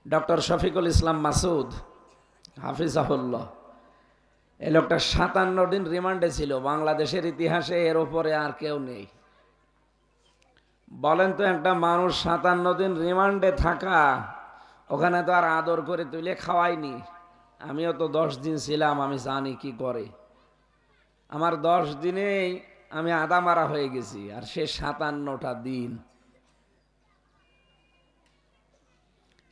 Doctor Shafiqul Islam Masud হাফিজাহুল্লাহ, এই লোকটা ৫৭ দিন রিমান্ডে ছিল। বাংলাদেশের ইতিহাসে এর ওপরে আর কেউ নেই। বলেন তো, একটা মানুষ ৫৭ দিন রিমান্ডে থাকা, ওখানে তো আর আদর করে তুলে খাওয়াইনি। আমিও তো ১০ দিন ছিলাম, আমি জানি কি করে। আমার ১০ দিনেই আমি আদা মারা হয়ে গেছি, আর সে ৫৭টা দিন।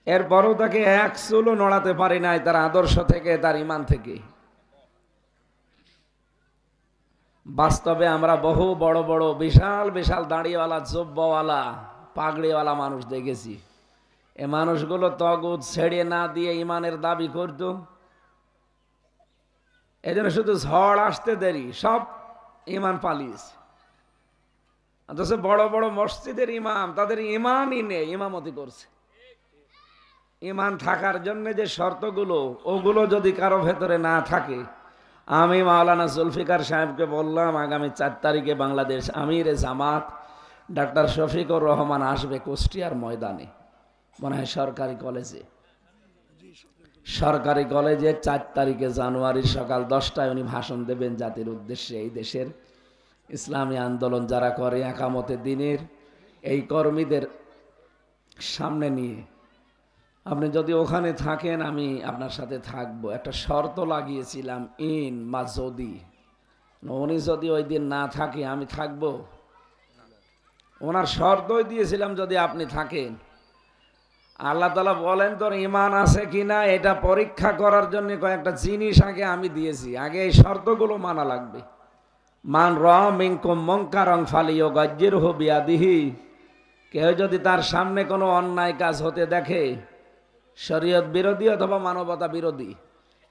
এরপরও তাকে এক চুলও নড়াতে পারি নাই, তার আদর্শ থেকে, তার ইমান থেকে। বাস্তবে আমরা বহু বড় বড় বিশাল বিশাল দাড়িওয়ালা, জব্বওয়ালা, পাগড়িওয়ালা মানুষ দেখেছি। এ মানুষগুলো তগুত ছেড়ে না দিয়ে ইমানের দাবি করত। এজন্য শুধু ঝড় আসতে দেরি, সব ইমান পালিয়েছে। অথচ বড় বড় মসজিদের ইমাম, তাদের ইমানই নেই, ইমামতি করছে। ইমান থাকার জন্য যে শর্তগুলো, ওগুলো যদি কারো ভেতরে না থাকে। আমি মাওলানা জুলফিকার সাহেবকে বললাম, আগামী ৪ তারিখে বাংলাদেশ আমিরে জামাত ডাক্তার শফিকুর রহমান আসবে কুষ্টিয়ার ময়দানে, মনে হয় সরকারি কলেজে। সরকারি কলেজে ৪ তারিখে জানুয়ারি সকাল ১০টায় উনি ভাষণ দেবেন জাতির উদ্দেশ্যে। এই দেশের ইসলামী আন্দোলন যারা করে, একামতে দিনের এই কর্মীদের সামনে নিয়ে। আপনি যদি ওখানে থাকেন, আমি আপনার সাথে থাকবো। একটা শর্ত লাগিয়েছিলাম, ইন মা যদি, উনি যদি ওই দিন না থাকে আমি থাকবো। ওনার শর্তই দিয়েছিলাম, যদি আপনি থাকেন। আল্লাহ তাআলা বলেন, তোর ইমান আছে কিনা এটা পরীক্ষা করার জন্য কয়েকটা জিনিস আগে আমি দিয়েছি। আগে এই শর্তগুলো মানা লাগবে। মান রাআ মিনকুম মুনকারান ফালিয়ুগায়্যিরহু বিয়াদিহি, কেউ যদি তার সামনে কোনো অন্যায় কাজ হতে দেখে, শরীয়ত বিরোধী অথবা মানবতা বিরোধী,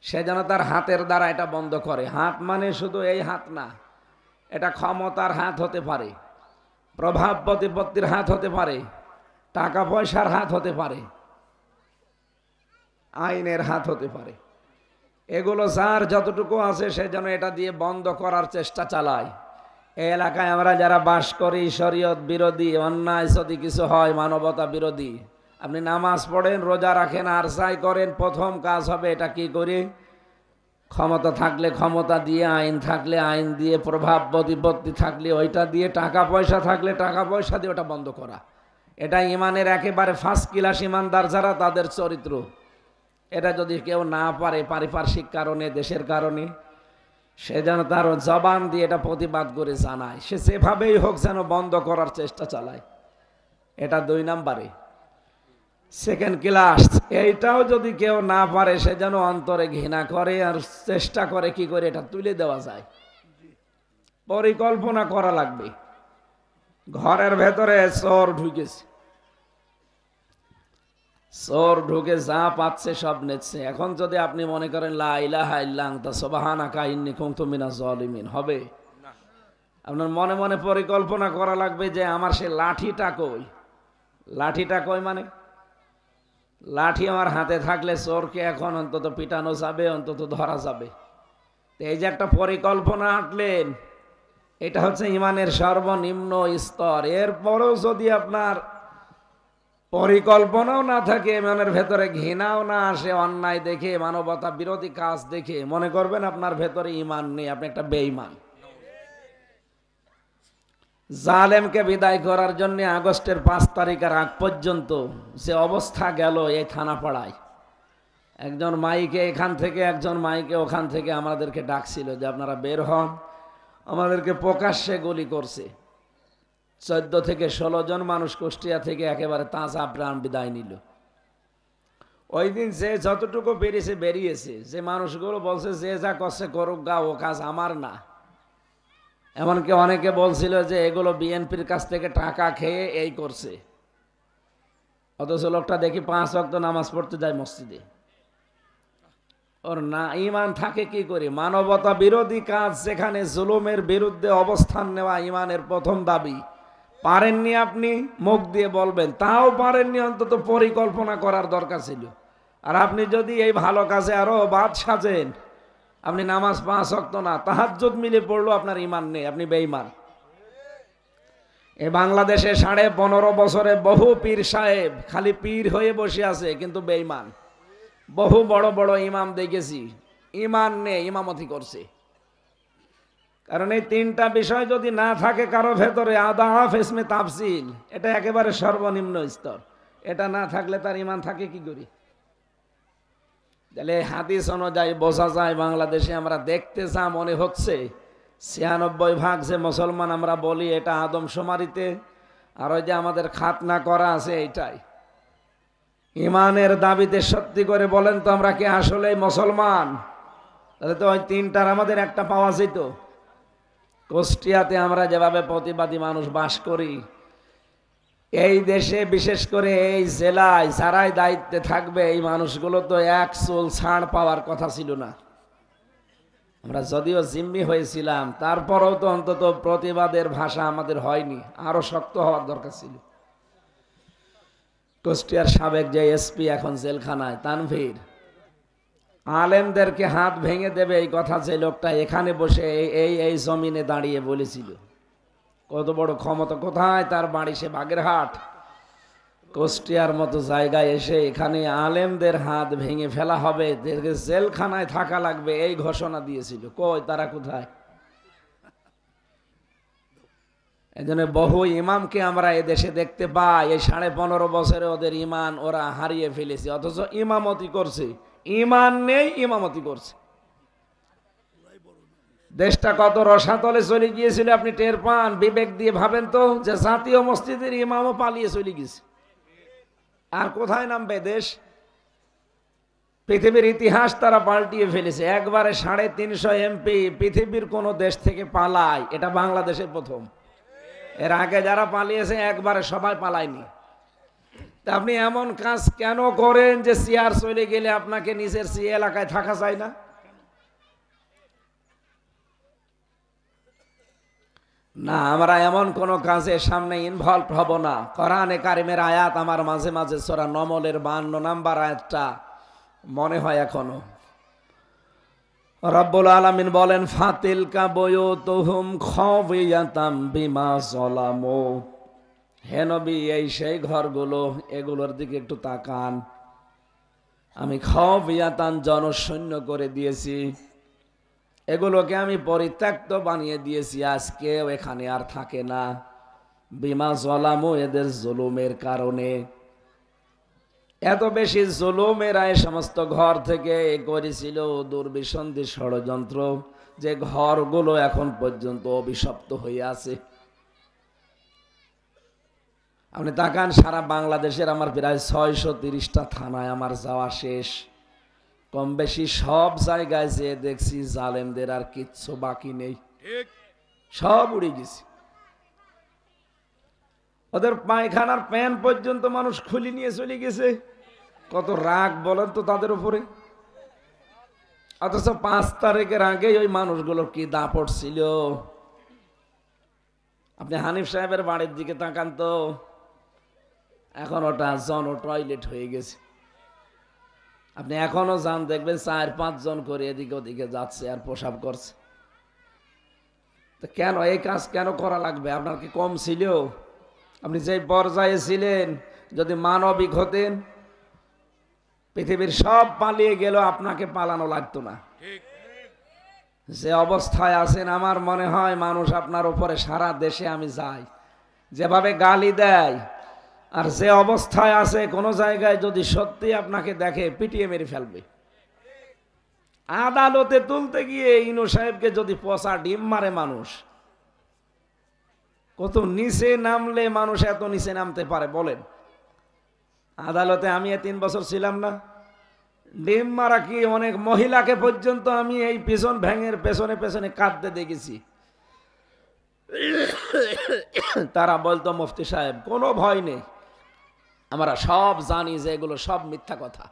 সে যেন তার হাতের দ্বারা এটা বন্ধ করে। হাত মানে শুধু এই হাত না, এটা ক্ষমতার হাত হতে পারে, প্রভাব প্রতিপত্তির হাত হতে পারে, টাকা পয়সার হাত হতে পারে, আইনের হাত হতে পারে। এগুলো যার যতটুকু আছে, সে যেন এটা দিয়ে বন্ধ করার চেষ্টা চালায়। এই এলাকায় আমরা যারা বাস করি, শরীয়ত বিরোধী অন্যায় যদি কিছু হয়, মানবতা বিরোধী, আপনি নামাজ পড়েন, রোজা রাখেন, আর যাই করেন, প্রথম কাজ হবে এটা কি করে? ক্ষমতা থাকলে ক্ষমতা দিয়ে, আইন থাকলে আইন দিয়ে, প্রভাব প্রতিপত্তি থাকলে ওইটা দিয়ে, টাকা পয়সা থাকলে টাকা পয়সা দিয়ে ওটা বন্ধ করা। এটা ইমানের একেবারে ফার্স্ট ক্লাস ইমানদার যারা, তাদের চরিত্র। এটা যদি কেউ না পারে, পারিপার্শ্বিক কারণে, দেশের কারণে, সে যেন তার জবান দিয়ে এটা প্রতিবাদ করে জানায়। সে যেভাবেই হোক যেন বন্ধ করার চেষ্টা চালায়। এটা ২ নাম্বারে। সেকেন্ড ক্লাস, এইটাও যদি কেউ না পারে, সে যেন অন্তরে ঘৃণা করে আর চেষ্টা করে কি করে এটা তুলে দেওয়া যায়। পরিকল্পনা করা লাগবে। ঘরের ভেতরে চোর ঢুকেছে, চোর ঢুকে যা পাচ্ছে সব নেচ্ছে। এখন যদি আপনি মনে করেন লা ইলাহা ইল্লা আনতা সুবহানাকা ইন্নী কুনতু মিনাজ জালিমিন, হবে? আপনার মনে মনে পরিকল্পনা করা লাগবে যে আমার সে লাঠিটা কই। লাঠিটা কই মানে, লাঠি আমার হাতে থাকলে চোরকে এখন অন্তত পিটানো যাবে, অন্তত ধরা যাবে। তো এই যে একটা পরিকল্পনা আঁটলেন, এটা হচ্ছে ইমানের সর্বনিম্ন স্তর। এরপরও যদি আপনার পরিকল্পনাও না থাকে, ইমানের ভেতরে ঘৃণাও না আসে, অন্যায় দেখে, মানবতা বিরোধী কাজ দেখে, মনে করবেন আপনার ভেতরে ইমান নেই, আপনি একটা বেঈমান। জালেমকে বিদায় করার জন্য আগস্টের ৫ তারিখের আগ পর্যন্ত যে অবস্থা গেল এই থানাপাড়ায়, একজন মাইকে এখান থেকে, একজন মাইকে ওখান থেকে আমাদেরকে ডাকছিল যে আপনারা বের হন। আমাদেরকে প্রকাশ্যে গুলি করছে। ১৪ থেকে ১৬ জন মানুষ কুষ্টিয়া থেকে একেবারে তাজা প্রাণ বিদায় নিল। ওই দিন যে যতটুকু বেরিয়েছে বেরিয়েছে। যে মানুষগুলো বলছে যে যা করছে করুক গা, ও কাজ আমার না। এমনকি অনেকে বলছিল যে এগুলো বিএনপির কাছ থেকে টাকা খেয়ে এই করছে। অথচ লোকটা দেখি ৫ ওয়াক্ত নামাজ পড়তে যায় মসজিদে। ওর না ইমান থাকে কি করে? মানবতা বিরোধী কাজ, যেখানে জুলুমের বিরুদ্ধে অবস্থান নেওয়া ইমানের প্রথম দাবি। পারেননি আপনি, মুখ দিয়ে বলবেন, তাও পারেননি, অন্তত পরিকল্পনা করার দরকার ছিল। আর আপনি যদি এই ভালো কাজে আরো বাদ সাজেন, আপনি নামাজ ৫ ওয়াক্ত না, তাহাজ্জুদ মিলে পড়লো, আপনার ইমান নেই, আপনি বেঈমান। এই বাংলাদেশে 15.5 বছরে বহু পীর সাহেব খালি পীর হয়ে বসে আছে, কিন্তু বেঈমান। বহু বড় বড় ইমাম দেখেছি, ইমান নেই, ইমামতি করছে। কারণ এই তিনটা বিষয় যদি না থাকে কারো ভেতরে, আদাফ ইসমে তাফসিল, এটা একেবারে সর্বনিম্ন স্তর। এটা না থাকলে তার ইমান থাকে কি করি? তাহলে হাদিস অনুযায়ী বোঝা যায় বাংলাদেশে আমরা দেখতে যা মনে হচ্ছে 96% যে মুসলমান আমরা বলি এটা আদমশুমারিতে, আর ওই যে আমাদের খাতনা করা আছে এইটাই। ইমানের দাবিতে সত্যি করে বলেন তো আমরা কি আসলে মুসলমান? তাহলে তো ওই তিনটার আমাদের একটা পাওয়া যেত। কুষ্টিয়াতে আমরা যেভাবে প্রতিবাদী মানুষ বাস করি, এই দেশে বিশেষ করে এই জেলায় যারাই দায়িত্বে থাকবে এই মানুষগুলো তো এক চুল ছাড় পাওয়ার কথা ছিল না। আমরা যদিও জিম্মি হয়েছিলাম, তারপরেও তো অন্তত প্রতিবাদের ভাষা আমাদের হয়নি, আরো শক্ত হওয়ার দরকার ছিল। কুষ্টিয়ার সাবেক যে এসপি এখন জেলখানায়, তানভীর, আলেমদেরকে হাত ভেঙে দেবে এই কথা যে লোকটা এখানে বসে এই জমিনে দাঁড়িয়ে বলেছিল, কত বড় ক্ষমতা! কোথায় তার বাড়ি? সে বাগেরহাট। কুষ্টিয়ার মতো জায়গায় এসে এখানে আলেমদের হাত ভেঙে ফেলা হবে, জেলখানায় থাকা লাগবে, এই ঘোষণা দিয়েছিল। কই তারা কোথায়? এজন্য বহু ইমামকে আমরা এদেশে দেখতে পাই, এই 15.5 বছরে ওদের ইমান ওরা হারিয়ে ফেলেছে, অথচ ইমামতি করছে। ইমান নেই, ইমামতি করছে। দেশটা কত রসাতলে চলে গিয়েছিল আপনি টের পান? বিবেক দিয়ে ভাবেন তো, যে জাতীয় মসজিদের ইমামও পালিয়ে চলে গেছে, আর কোথায় নামবে দেশ? পৃথিবীর ইতিহাস তারা পাল্টিয়ে ফেলেছে। একবারে 350 এমপি পৃথিবীর কোন দেশ থেকে পালায়, এটা বাংলাদেশের প্রথম। এর আগে যারা পালিয়েছে একবারে সবাই পালায়নি। তা আপনি এমন কাজ কেন করেন যে সিআর চলে গেলে আপনাকে নিজের সি এলাকায় থাকা যায় না? না, আমরা এমন কোন কাজের সামনে ইনভলভ হব না। কোরআনে কারিমের আয়াত আমার মাঝে মাঝে সূরা নমলের 52 নম্বর আয়াতটা মনে হয় এখনো। রব্বুল আলামিন বলেন, ফাতিলকা বুয়ুতুহুম খাওয়িয়াতাম বিমা যালামু। হে নবী, এই সেই ঘরগুলো, এগুলোর দিকে একটু তাকান। আমি খাওয়িয়াতান জনশূন্য করে দিয়েছি, এগুলোকে আমি পরিত্যক্ত বানিয়ে দিয়েছি, আজকেও এখানে আর থাকে না। বিমা যালামু, এদের জুলুমের কারণে। এত বেশি জুলুমেরা এই সমস্ত ঘর থেকে করেছিল দুর্বিসন্ধি ষড়যন্ত্র, যে ঘরগুলো এখন পর্যন্ত অভিশপ্ত হয়ে আছে। আপনি তাকান, সারা বাংলাদেশের আমার প্রায় 630টা থানায় আমার যাওয়া শেষ। কম বেশি সব জায়গায় যে দেখছি জালেমদের আর কিচ্ছু বাকি নেই, সব উড়ে গেছে। ওদের পায়খানার প্যান পর্যন্ত মানুষ খুলে নিয়ে চলে গেছে। কত রাগ বলেন তো তাদের উপরে! অথচ 5 তারিখের আগে ওই মানুষগুলোর কি দাপট ছিল। আপনি হানিফ সাহেবের বাড়ির দিকে তাকান তো, এখন ওটা জন টয়লেট হয়ে গেছে। আপনি এখনো যান, দেখবেন 4-5 জন করে এদিকে ওদিকে যাচ্ছে আর প্রসাব করছে। তো কেন এই কাজ কেন করা লাগবে? আপনার কি কম ছিল? আপনি যে পর্যায়ে ছিলেন, যদি মানবিক হতেন, পৃথিবীর সব পালিয়ে গেল, আপনাকে পালানো লাগতো না। যে অবস্থায় আছেন, আমার মনে হয় মানুষ আপনার উপরে, সারা দেশে আমি যাই, যেভাবে গালি দেয়, আর যে অবস্থায় আছে, কোন জায়গায় যদি সত্যি আপনাকে দেখে পিটিয়ে মেরে ফেলবে। আদালতে তুলতে গিয়ে ইনু সাহেবকে যদি পচা ডিম মারে মানুষ, কত নিচে নামলে মানুষ এত নিচে নামতে পারে বলেন? আদালতে আমি 3 বছর ছিলাম না, ডিম মারা কি অনেক মহিলাকে পর্যন্ত আমি এই পিছন ভ্যাঙের পেছনে পেছনে কাঁদতে দেখেছি। তারা বলতো, মুফতি সাহেব কোনো ভয় নেই, আমরা সব জানি যে এগুলো সব মিথ্যা কথা।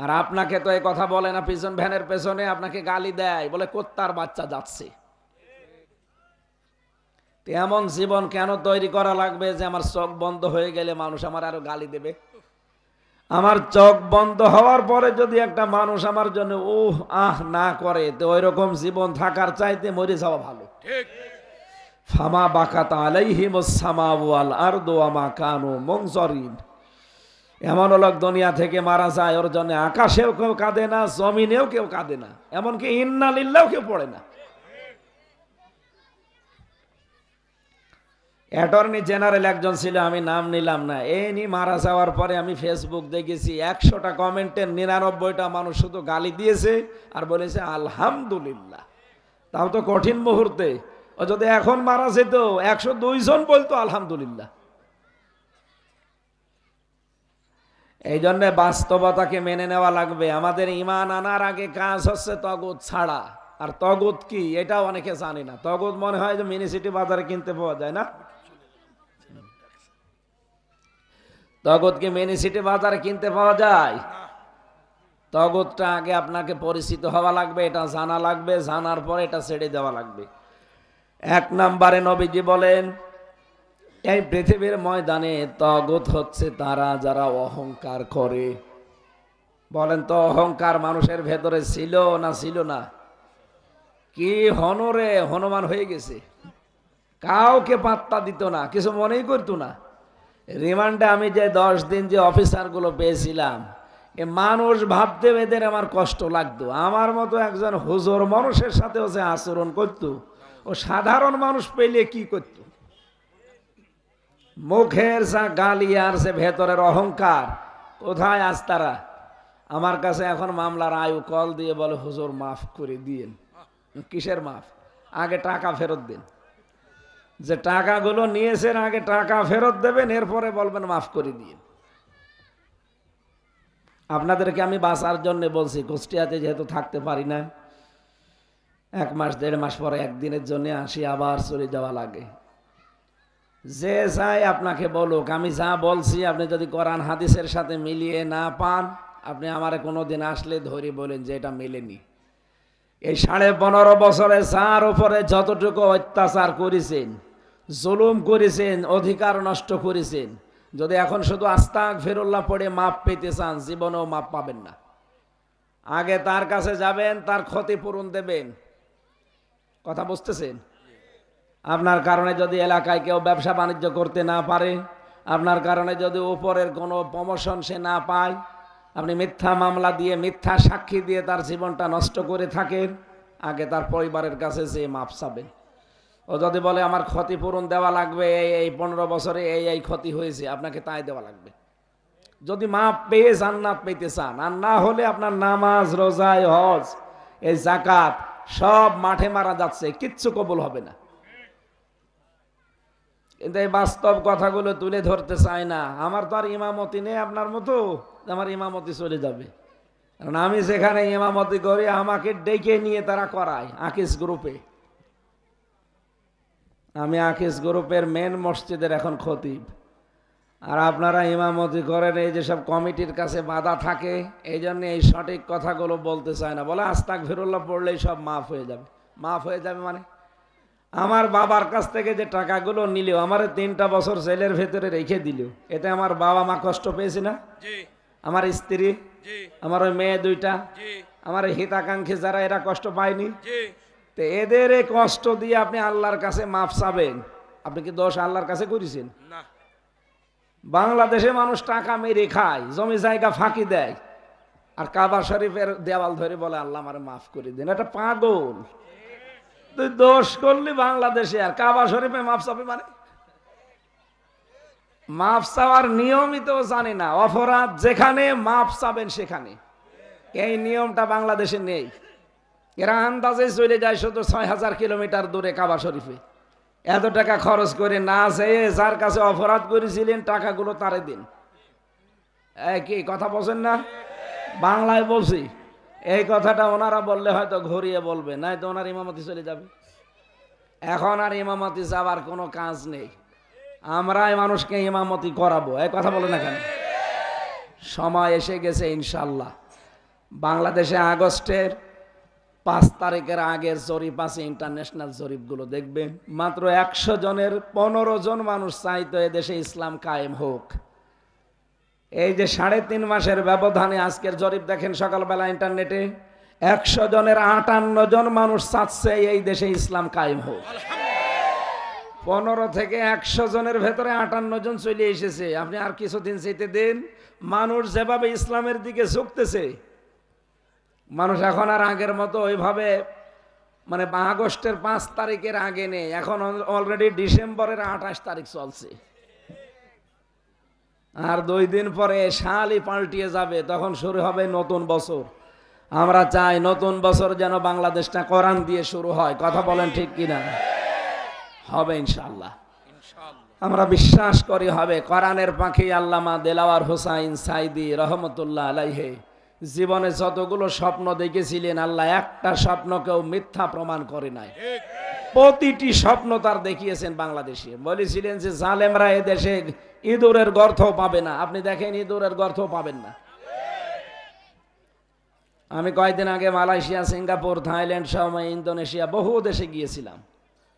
আর আপনাকে তো এই কথা বলে না, পিছন ভ্যানের পেছনে আপনাকে গালি দেয়, বলে কুত্তার বাচ্চা যাচ্ছে। এমন জীবন কেন তৈরি করা লাগবে যে আমার চোখ বন্ধ হয়ে গেলে মানুষ আমার আরো গালি দেবে? আমার চোখ বন্ধ হওয়ার পরে যদি একটা মানুষ আমার জন্য না করে, তো ওই রকম জীবন থাকার চাইতে মরে যাওয়া ভালো। ফামা বাকাত আলাইহিমুস সামাউ ওয়াল আরদু ওয়া মা কানু মুনজারিন। এমন লোক দুনিয়া থেকে মারা যায়, ওর জন্য আকাশেও কেউ কাঁদে না, জমিনেও কেউ কাঁদে না, এমনকি ইন্না লিল্লাহ কেউ পড়ে না। অ্যাটর্নি জেনারেল একজন ছিল, আমি নাম নিলাম না, এনি মারা যাওয়ার পরে আমি ফেসবুক দেখেছি 100টা কমেন্টের 99টা মানুষ শুধু গালি দিয়েছে আর বলেছে আলহামদুলিল্লাহ। তাও তো কঠিন মুহূর্তে। ও যদি এখন মারা যেত 102 জন বলতো আলহামদুলিল্লাহ। এই জন্য বাস্তবতাকে মেনে নেওয়া লাগবে। আমাদের ঈমান আনার আগে কাজ হচ্ছে তগুত ছাড়া। আর তগুত কি এটাও অনেকে জানে না। তগুত মনে হয় যে মিনিসিটি বাজারে কিনতে পাওয়া যায় না। তগুত কি মিনিসিটি বাজারে কিনতে পাওয়া যায়? তগুতটা আগে আপনাকে পরিচিত হওয়া লাগবে, এটা জানা লাগবে, জানার পর এটা ছেড়ে দেওয়া লাগবে। 1 নম্বরে নবীজি বলেন, এই পৃথিবীর ময়দানে তগুত হচ্ছে তারা যারা অহংকার করে। বলেন তো অহংকার মানুষের ভেতরে ছিল না ছিল না? কি হনরে হনুমান হয়ে গেছে, কাউকে পাত্তা দিত না, কিছু মনেই করতো না। রিমান্ডে আমি যে 10 দিন যে অফিসারগুলো পেয়েছিলাম, এ মানুষ ভাবতে এদের আমার কষ্ট লাগতো। আমার মতো একজন হুজুর মানুষের সাথেও যে আচরণ করতো, ও সাধারণ মানুষ পেলে কি করতো? মুখের যা গালি আর সে ভেতরের অহংকার, কোথায় আজ তারা? আমার কাছে এখন মামলার আয়ু কল দিয়ে বলে হুজুর মাফ করে দিয়েন। কিসের মাফ? আগে টাকা ফেরত দিন। যে টাকাগুলো নিয়েছেন আগে টাকা ফেরত দেবেন, এরপরে বলবেন মাফ করে দিন। আপনাদেরকে আমি বাঁচার জন্য বলছি, কুষ্টিয়াতে যেহেতু থাকতে পারি না, 1 মাস 1.5 মাস পরে একদিনের জন্য আসি, আবার চলে যাওয়া লাগে। যে চাই আপনাকে বলুক, আমি যা বলছি আপনি যদি কোরআন হাদিসের সাথে মিলিয়ে না পান, আপনি আমারে কোনোদিন আসলে ধরে বলেন যে এটা মেলেনি। এই 15.5 বছরে যার উপরে যতটুকু অত্যাচার করেছেন, জুলুম করেছেন, অধিকার নষ্ট করেছেন, যদি এখন শুধু আস্তাগফিরুল্লাহ পড়ে মাপ পেতে চান, জীবনেও মাপ পাবেন না। আগে তার কাছে যাবেন, তার ক্ষতিপূরণ দেবেন। কথা বুঝতেছেন? আপনার কারণে যদি এলাকায় কেউ ব্যবসা বাণিজ্য করতে না পারে, আপনার কারণে যদি উপরের কোনো প্রমোশন সে না পায়, আপনি মিথ্যা মামলা দিয়ে, মিথ্যা সাক্ষী দিয়ে তার জীবনটা নষ্ট করে থাকেন, আগে তার পরিবারের কাছে যে মাপ চাবেন। ও যদি বলে আমার ক্ষতিপূরণ দেওয়া লাগবে, এই 15 বছরে এই ক্ষতি হয়েছে, আপনাকে তাই দেওয়া লাগবে। যদি মাপ পেয়ে জান্নাত পেতে চান, আর না হলে আপনার নামাজ, রোজা, হজ, এই যাকাত সব মাঠে মারা যাচ্ছে, কিচ্ছু কবুল হবে না। কিন্তু এই বাস্তব কথাগুলো তুলে ধরতে চায় না। আমার তো আর ইমামতি নেই আপনার মতো, আমার ইমামতি চলে যাবে। কারণ আমি যেখানে ইমামতি করি আমাকে ডেকে নিয়ে তারা করায় আকিস গ্রুপে। আমি আকিস গ্রুপের মেন মসজিদের এখন খতিব। আর আপনারা ইমামতি করেন, এই যেসব কমিটির কাছে বাধা থাকে, এই জন্য এই সঠিক কথাগুলো বলতে চায় না। বলে আস্তাগফিরুল্লাহ পড়লেই সব মাফ হয়ে যাবে। মাফ হয়ে যাবে মানে? আমার বাবার কাছ থেকে যে টাকাগুলো নিল, আমার 3টা বছর জেলের ভেতরে রেখে দিল, এতে আমার বাবা মা কষ্ট পেয়েছে না? আমার স্ত্রী, আমার ওই মেয়ে 2টা, আমার হিতাকাঙ্ক্ষী যারা, এরা কষ্ট পায়নি? তো এদের এই কষ্ট দিয়ে আপনি আল্লাহর কাছে মাফ চাবেন, আপনি কি দোষ আল্লাহর কাছে করেছেন? না। বাংলাদেশে মানুষ টাকা মেরে খায়, জমি জায়গা ফাঁকি দেয়, আর কাবা শরীফের দেওয়াল ধরে বলে আল্লাহ আমারে মাফ করে দিন। এটা পাগল। তুই দোষ করলি বাংলাদেশে, আর কাবা শরীফে মাফ চাবে মানে? মাফ চাওয়ার নিয়মই তো জানি না। অপরাধ যেখানে মাফ চাবেন সেখানে, এই নিয়মটা বাংলাদেশে নেই। এরা আন্দাজে চলে যায় শুধু 6000 কিলোমিটার দূরে কাবা শরীফে, এত টাকা খরচ করে না যেয়ে যার কাছে অপরাধ করেছিলেন টাকাগুলো তারে দিন। কি কথা বলছেন না? বাংলায় বলছি। এই কথাটা ওনারা বললে হয়তো ঘুরিয়ে বলবে, নাই তো ওনার ইমামতি চলে যাবে। এখন আর ইমামতি যাওয়ার কোনো কাজ নেই, আমরাই মানুষকে ইমামতি করাবো। এই কথা বলে না কেন? সময় এসে গেছে ইনশাল্লাহ। বাংলাদেশে আগস্টের 5 তারিখের আগের জরিপ আছে, ইন্টারন্যাশনাল জরিপগুলো দেখবেন। মাত্র 100 জনের 15 জন মানুষ চাইতো এদেশে ইসলাম কায়েম হোক। এই যে 3.5 মাসের ব্যবধানে আজকের জরিপ দেখেন সকালবেলা ইন্টারনেটে, 100 জনের 58 জন মানুষ চাচ্ছে এই দেশে ইসলাম কায়েম হোক। 15 থেকে 100 জনের ভেতরে 58 জন চলে এসেছে। আপনি আর কিছুদিন যেতে দেন, মানুষ যেভাবে ইসলামের দিকে ঝুঁকতেছে, মানুষ এখন আর আগের মতো ওইভাবে মানে আগস্টের 5 তারিখের আগে নেই, এখন অলরেডি ডিসেম্বরের 28 তারিখ চলছে। আর 2 দিন পরে সালই পাল্টিয়ে যাবে, তখন শুরু হবে নতুন বছর। আমরা চাই নতুন বছর যেন বাংলাদেশটা কোরআন দিয়ে শুরু হয়। কথা বলেন ঠিক কিনা? হবে ইনশাআল্লাহ। আমরা বিশ্বাস করি হবে। কোরআনের পাখি আল্লামা দেলাওয়ার হোসাইন সাইদি রহমতুল্লাহ আলাইহি জীবনে যতগুলো স্বপ্ন দেখেছিলেন, আল্লাহ একটা স্বপ্নকেও মিথ্যা প্রমাণ করে নাই। প্রতিটি স্বপ্ন তার দেখিয়েছেন বাংলাদেশে। বলেছিলেন যে জালেমরা এদেশে ইঁদুরের গর্ত পাবে না। আপনি দেখেন ইঁদুরের গর্ত পাবেন না। আমি কয়েকদিন আগে মালয়েশিয়া, সিঙ্গাপুর, থাইল্যান্ড সহ ইন্দোনেশিয়া বহু দেশে গিয়েছিলাম।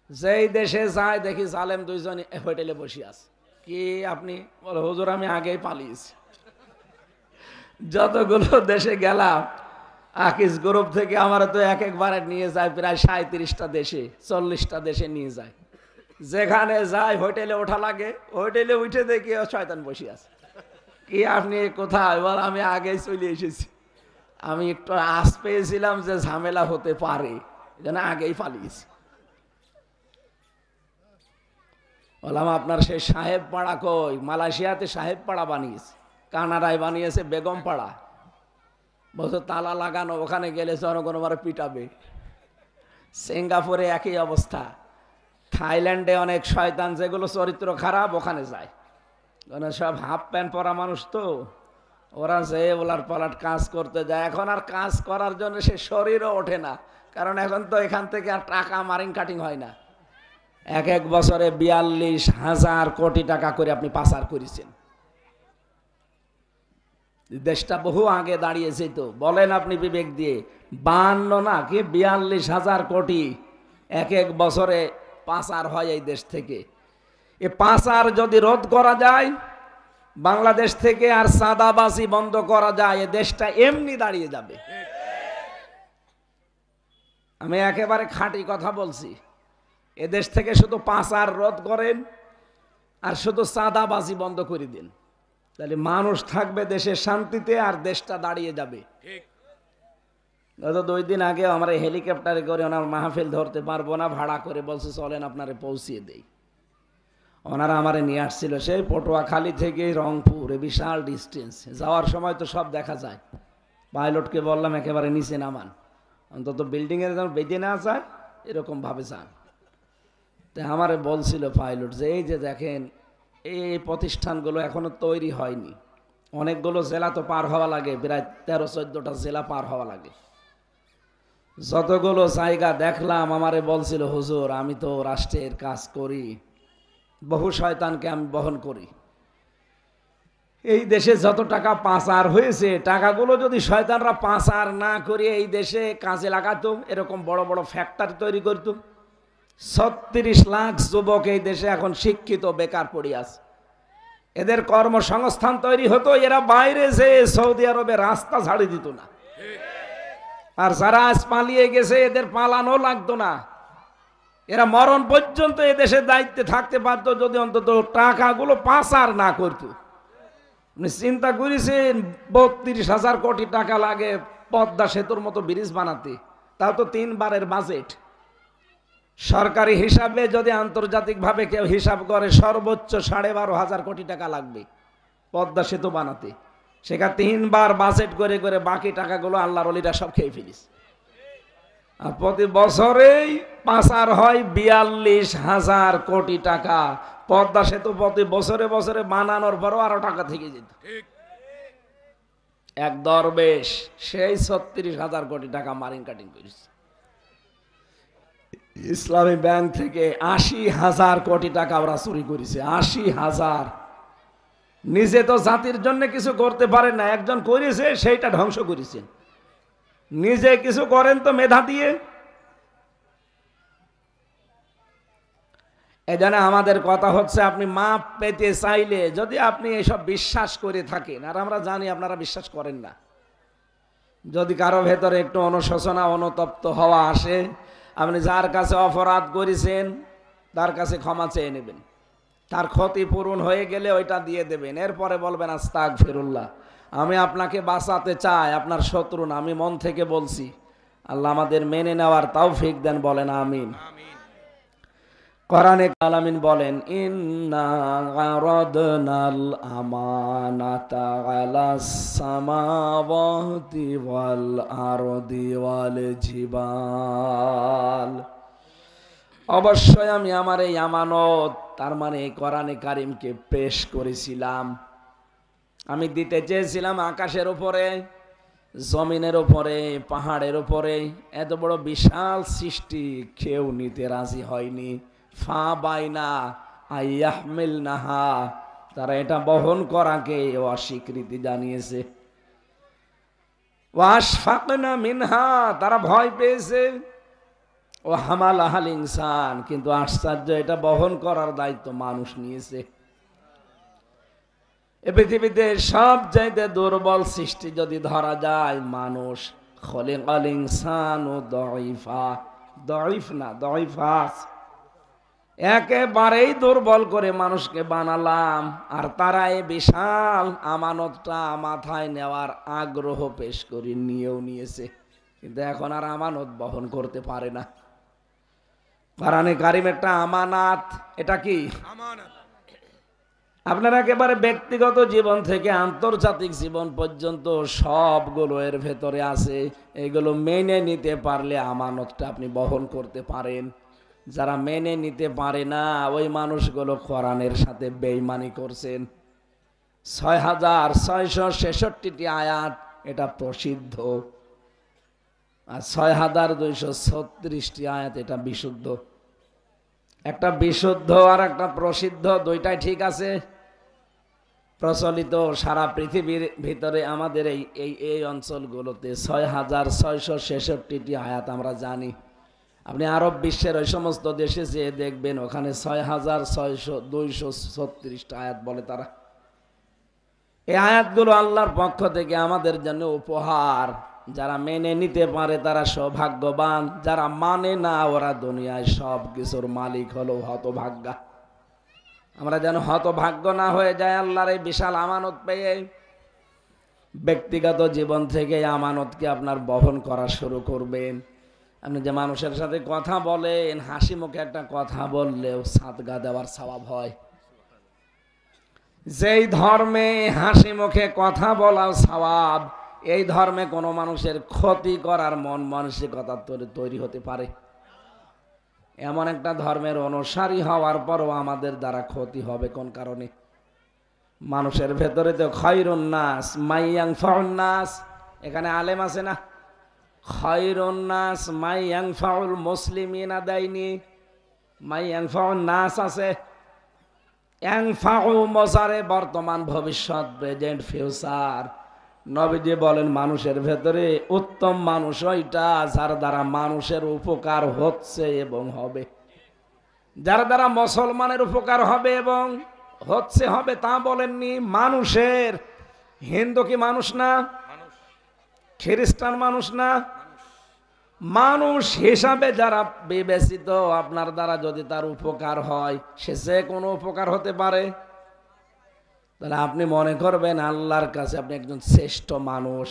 যেই দেশে যায় দেখি জালেম 2 জন হোটেলে বসে আছে। কি আপনি বলে, হুজুর আমি আগেই পালিয়েছি। যতগুলো দেশে গেলাম, আকিস গ্রুপ থেকে আমার তো একবারে নিয়ে যায় প্রায় 37টা দেশে, 40টা দেশে নিয়ে যায়। যেখানে যায় হোটেলে ওঠা লাগে, হোটেলে উঠে দেখি শয়তান বসে আছে। কি আপনি কোথায়? বল আমি আগেই চলে এসেছি। আমি একটু আশ পেয়েছিলাম যে ঝামেলা হতে পারে, যেন আগেই পালিয়েছি। বললাম আপনার সেই সাহেব পাড়া কই? মালয়েশিয়াতে সাহেব পাড়া বানিয়েছে, কানাডায় বানিয়েছে বেগম পাড়া। বছর তালা লাগানো, ওখানে গেলে জনগণ আমার পিটাবে। সিঙ্গাপুরে একই অবস্থা। থাইল্যান্ডে অনেক শয়তান যেগুলো চরিত্র খারাপ ওখানে যায়, মানে সব হাফ প্যান্ট পরা মানুষ তো, ওরা যে ওলার পালাট কাজ করতে যায়। এখন আর কাজ করার জন্য সে শরীরও ওঠে না, কারণ এখন তো এখান থেকে আর টাকা মারিং কাটিং হয় না। এক বছরে 42,000 কোটি টাকা করে আপনি পাচার করেছেন। দেশটা বহু আগে দাঁড়িয়েছে তো, বলেন আপনি বিবেক দিয়ে। 52 না কি 42,000 কোটি এক বছরে পাচার হয় এই দেশ থেকে। এ পাচার যদি রোধ করা যায় বাংলাদেশ থেকে, আর চাঁদাবাজি বন্ধ করা যায়, এ দেশটা এমনি দাঁড়িয়ে যাবে। আমি একেবারে খাঁটি কথা বলছি। এ দেশ থেকে শুধু পাচার রোধ করেন আর শুধু চাঁদাবাজি বন্ধ করে দিন, তাহলে মানুষ থাকবে দেশের শান্তিতে, আর দেশটা দাঁড়িয়ে যাবে। গত 2 দিন আগে আমরা হেলিকপ্টারে করে ওনার মাহফিল ধরতে পারবো না, ভাড়া করে বলছে চলেন আপনারে পৌঁছিয়ে দেই। ওনারা আমারে নিয়ে আসছিল সেই পটুয়াখালী থেকে রংপুর, বিশাল ডিস্টেন্স। যাওয়ার সময় তো সব দেখা যায়। পাইলটকে বললাম একেবারে নিচে নামান, অন্তত বিল্ডিংয়ের যেন বেঁধে না যায় এরকম ভাবে যান। তো আমারে বলছিল পাইলট যে এই যে দেখেন এই প্রতিষ্ঠানগুলো এখনো তৈরি হয়নি, অনেকগুলো জেলা তো পার হওয়া লাগে, প্রায় 13-14টা জেলা পার হওয়া লাগে। যতগুলো জায়গা দেখলাম আমারে বলছিল হুজুর আমি তো রাষ্ট্রের কাজ করি, বহু শয়তানকে আমি বহন করি। এই দেশে যত টাকা পাচার হয়েছে, টাকাগুলো যদি শয়তানরা পাচার না করে এই দেশে কাজে লাগাতো, এরকম বড় বড় ফ্যাক্টরি তৈরি করতো, 36 লাখ যুবক এই দেশে এখন শিক্ষিত বেকার পড়ে আছে। এদের কর্মসংস্থান তৈরি হতো, এরা বাইরে যে সৌদি আরবে রাস্তা ঝাড়ি দিত না। আর যারা আজ পালিয়ে গেছে এদের পালানো লাগতো না, এরা মরণ পর্যন্ত এদেশের দায়িত্বে থাকতে পারতো যদি অন্তত টাকাগুলো পাচার না করতো। আপনি চিন্তা করেছেন 32,000 কোটি টাকা লাগে পদ্মা সেতুর মতো ব্রিজ বানাতে, তাও তো 3 বারের বাজেট। সরকারি হিসাবে যদি আন্তর্জাতিকভাবে কেউ হিসাব করে সর্বোচ্চ 12,500 কোটি টাকা লাগবে পদ্মা সেতু বানাতে। সেখানে 3 বার বাজেট করে করে বাকি টাকাগুলো আল্লাহর ওলিরা সব খেয়ে ফেলিস। আর প্রতি বছরেই পাচার হয় 42,000 কোটি টাকা। পদ্মা সেতু প্রতি বছরে বছরে বানানোর পরও আরো টাকা থেকে যেত। এক দরবেশ সেই 36,000 কোটি টাকা মারিং কাটিং করেছে। ইসলামী ব্যাংক থেকে 80,000 কোটি টাকা ওরা চুরি করেছে। 80,000। নিজে তো জাতির জন্য কিছু করতে পারেন না, একজন করেছে সেইটা ধ্বংস করেছে। নিজে কিছু করেন তো মেধা দিয়ে। এজন্য আমাদের কথা হচ্ছে আপনি মাপ পেতে চাইলে যদি আপনি এসব বিশ্বাস করে থাকেন, আর আমরা জানি আপনারা বিশ্বাস করেন না, যদি কারো ভেতরে একটু অনুশোচনা অনুতপ্ত হওয়া আসে, আপনি যার কাছে অপরাধ করেছেন তার কাছে ক্ষমা চেয়ে নেবেন, তার ক্ষতি পূরণ হয়ে গেলে ওইটা দিয়ে দেবেন। এরপরে বলবেন আস্তাগফিরুল্লাহ, আমি আপনাকে বাঁচাতে চাই, আপনার শত্রু না, আমি মন থেকে বলছি। আল্লাহ আমাদের মেনে নেওয়ার তৌফিক দেন, বলেন আমিন। কোরআনে আলামিন বলেন, ইন্না আরাদনাল আমানাতা আলাস সামাওয়াতি ওয়াল আরদি ওয়াল জিবাল, অবশ্যই আমি আমার এই আমানত, তার মানে কোরআনে কারিমকে পেশ করেছিলাম, আমি দিতে চেয়েছিলাম আকাশের উপরে, জমিনের উপরে, পাহাড়ের উপরে। এত বড় বিশাল সৃষ্টি কেউ নিতে রাজি হয়নি। ফা বাইনা আইয়াহমিলনাহা, তারা এটা বহন করাকে অস্বীকৃতি জানিয়েছে। ওয়াশফাকনা মিনহা, তারা ভয় পেয়েছে। ও হামালাহাল ইনসান, কিন্তু আশ্চর্য, এটা বহন করার দায়িত্ব মানুষ নিয়েছে। এ পৃথিবীতে সবচাইতে দুর্বল সৃষ্টি যদি ধরা যায় মানুষ। খলিকাল ইনসানু দাঈফা, দাঈফ না দাঈফাস, একেবারেই দুর্বল করে মানুষকে বানালাম, আর তারা এই বিশাল আমানতটা মাথায় নেওয়ার আগ্রহ পেশ করে নিয়েও নিয়েছে, কিন্তু এখন আর আমানত বহন করতে পারে না। কোরআনে কারিম একটা আমানাত, এটা কি আমানত। আপনার একেবারে ব্যক্তিগত জীবন থেকে আন্তর্জাতিক জীবন পর্যন্ত সবগুলো এর ভেতরে আছে। এগুলো মেনে নিতে পারলে আমানতটা আপনি বহন করতে পারেন। যারা মেনে নিতে পারে না, ওই মানুষগুলো কোরআনের সাথে বেঈমানি করছেন। ৬৬৬৬টি আয়াত, এটা প্রসিদ্ধ, আর ৬২৩৬টি আয়াত এটা বিশুদ্ধ। একটা বিশুদ্ধ আর একটা প্রসিদ্ধ, দুইটাই ঠিক আছে, প্রচলিত সারা পৃথিবীর ভিতরে। আমাদের এই অঞ্চলগুলোতে ৬৬৬৬টি আয়াত আমরা জানি। আপনি আরব বিশ্বের ওই সমস্ত দেশে যেয়ে দেখবেন, ওখানে ৬৬২৩৬টা আয়াত বলে তারা। এই আয়াতগুলো আল্লাহর পক্ষ থেকে আমাদের জন্য উপহার। যারা মেনে নিতে পারে তারা সৌভাগ্যবান, যারা মানে না ওরা দুনিয়ায় সব কিছুর মালিক হলো হতভাগ্যা। আমরা যেন হতভাগ্য না হয়ে যায় আল্লাহর এই বিশাল আমানত পেয়ে। ব্যক্তিগত জীবন থেকে আমানতকে আপনার বহন করা শুরু করবেন। আপনি যে মানুষের সাথে কথা বলেন, হাসি মুখে একটা কথা বললেও সাদগা দেওয়ার সওয়াব হয়। যেই ধর্মে হাসি মুখে কথা বলাও সওয়াব, এই ধর্মে কোনো মানুষের ক্ষতি করার মন মানসিকতা তৈরি হতে পারে। এমন একটা ধর্মের অনুসারী হওয়ার পরও আমাদের দ্বারা ক্ষতি হবে কোন কারণে? মানুষের ভেতরে তো খায়রুন নাস মাইয়ানফাউন নাস, এখানে আলেম আছে না? খায়রুন নাস মাইয়ানফাউল মুসলিমিনা দেয়নি, মাইয়ানফাউন নাস আছে। ইয়ানফাউ মজারে বর্তমান, ভবিষ্যৎ, প্রেজেন্ট, ফিউচার। নবীজি বলেন মানুষের ভেতরে উত্তম মানুষ ওইটা যার দ্বারা মানুষের উপকার হচ্ছে এবং হবে। যার দ্বারা মুসলমানের উপকার হবে এবং হবে তা বলেননি, মানুষের। হিন্দু কি মানুষ না? খ্রিস্টান মানুষ না? মানুষ হিসাবে যারা বিবেচিত, আপনার দ্বারা যদি তার উপকার হয়, সে যে কোনো উপকার হতে পারে। তাহলে আপনি মনে করবেন আল্লাহর কাছে আপনি একজন শ্রেষ্ঠ মানুষ।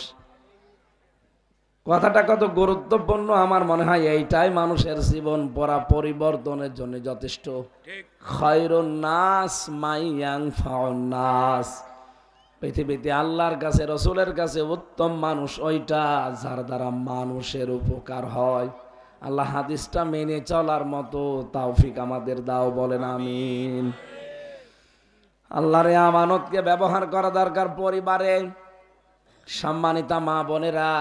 কথাটা কত গুরুত্বপূর্ণ আমার মনে হয় এইটাই মানুষের জীবন পরিবর্তনের জন্য যথেষ্ট। খায়রুন নাস মাইয়ানফাউন নাস, পৃথিবীতে আল্লাহর কাছে, রসুলের কাছে উত্তম মানুষ ওইটা যার দ্বারা মানুষের উপকার হয়। আল্লাহ হাদিসটা মেনে চলার মতো তৌফিক আমাদের দাও, বলেন আমিন। আল্লাহর এই আমানতকে ব্যবহার করা দরকার পরিবারে। সম্মানিতা মা বোনেরা,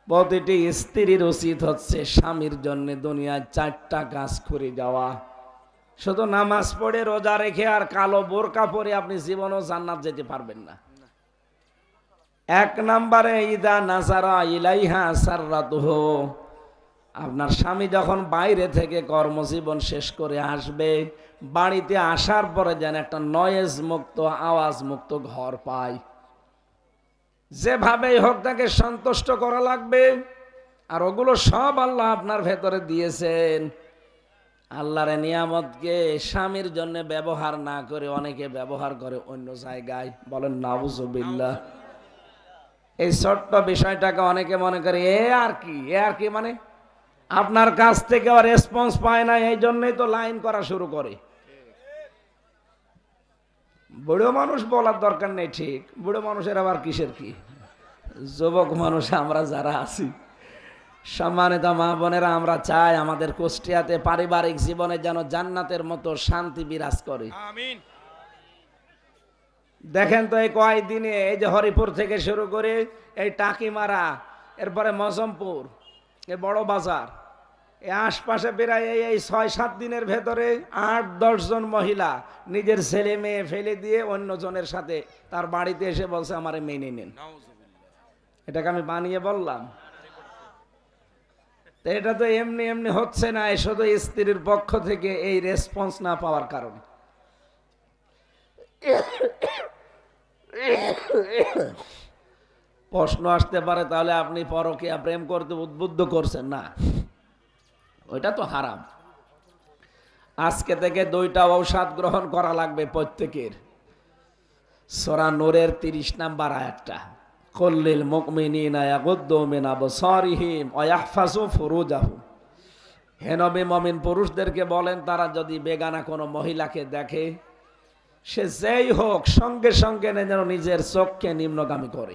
প্রতিটি স্ত্রীর উচিত হচ্ছে স্বামীর জন্য দুনিয়ায় 4টা কাজ করে যাওয়া। শুধু নামাজ পড়ে রোজা রেখে আর কালো বোরকা পরে আপনি জীবনও জান্নাত যেতে পারবেন না। 1 নম্বরে ইদা নাজারা ইলাইহা সাররাতুহু, আপনার স্বামী যখন বাইরে থেকে কর্মজীবন শেষ করে আসবে, বাড়িতে আসার পরে যেন একটা নয়েজ মুক্ত, আওয়াজ মুক্ত ঘর পায়। যেভাবেই হোক তাকে সন্তুষ্ট করা লাগবে। আর ওগুলো সব আল্লাহ আপনার ভেতরে দিয়েছেন। আল্লাহর নিয়ামতকে স্বামীর জন্য ব্যবহার না করে অনেকে ব্যবহার করে অন্য জায়গায়, বলেন নাউজুবিল্লাহ। এই ছোট্ট বিষয়টাকে অনেকে মনে করে এ আর কি মানে আপনার কাছ থেকে রেসপন্স পায় না, এই জন্যই তো লাইন করা শুরু করে। বুড়ো মানুষ বলার দরকার নেই, ঠিক, বুড়ো মানুষের আবার কিসের কি, যুবক মানুষ আমরা যারা আছি, সম্মানিত মা বোনেরা, আমরা চাই আমাদের কুষ্টিয়াতে পারিবারিক জীবনে যেন জান্নাতের মতো শান্তি বিরাজ করে। আমিন। দেখেন তো এই কয়েকদিনে এই যে হরিপুর থেকে শুরু করে এই টাকিমারা, এরপরে মজমপুর, এই বড় বাজার, এই আশপাশে প্রায় এই 6-7 দিনের ভেতরে 8-10 জন মহিলা নিজের ছেলে মেয়ে ফেলে দিয়ে অন্য জনের সাথে তার বাড়িতে এসে বলছে আমারে মেনে নেন। এটাকে আমি বানিয়ে বললাম? তো এটা তো এমনি এমনি হচ্ছে না, শুধু স্ত্রীর পক্ষ থেকে এই রেসপন্স না পাওয়ার কারণে। প্রশ্ন আসতে পারে তাহলে আপনি পরকীয়া প্রেম করতে উদ্বুদ্ধ করছেন না, ওইটা তো হারাম। আজকে থেকে 2টা ঔষধ গ্রহণ করা লাগবে প্রত্যেকের। সূরা নূরের 30 নম্বর আয়াতটা, কুল্লিল মুমিনিনা ইয়াগুদ্দু মিন আবসারিহিম ওয়া ইয়াহফাযু ফুরুজাহুম। হে নবী, মুমিন পুরুষদেরকে বলেন তারা যদি বেগানা কোনো মহিলাকে দেখে, সে যেই হোক, সঙ্গে সঙ্গে যেন নিজের চোখকে নিম্নগামী করে।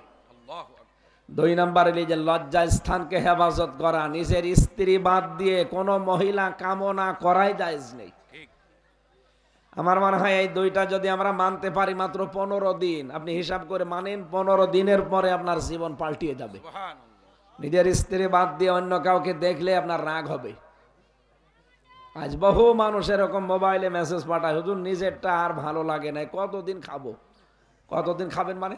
2 নম্বরে নিজের লজ্জা স্থানকে হেফাজত করা, নিজের স্ত্রী বাদ দিয়ে কোনো মহিলা কামনা করাই জায়েজ নেই। আমার মনে হয় এই 2টা যদি আমরা মানতে পারি মাত্র 15 দিন, আপনি হিসাব করে মানেন, 15 দিনের পরে আপনার জীবন পাল্টিয়ে যাবে। নিজের স্ত্রী বাদ দিয়ে অন্য কাউকে দেখলে আপনার রাগ হবে। আজ বহু মানুষ এরকম মোবাইলে মেসেজ পাঠায়, হুজুর নিজেরটা আর ভালো লাগে না, কতদিন খাবো। কতদিন খাবেন মানে?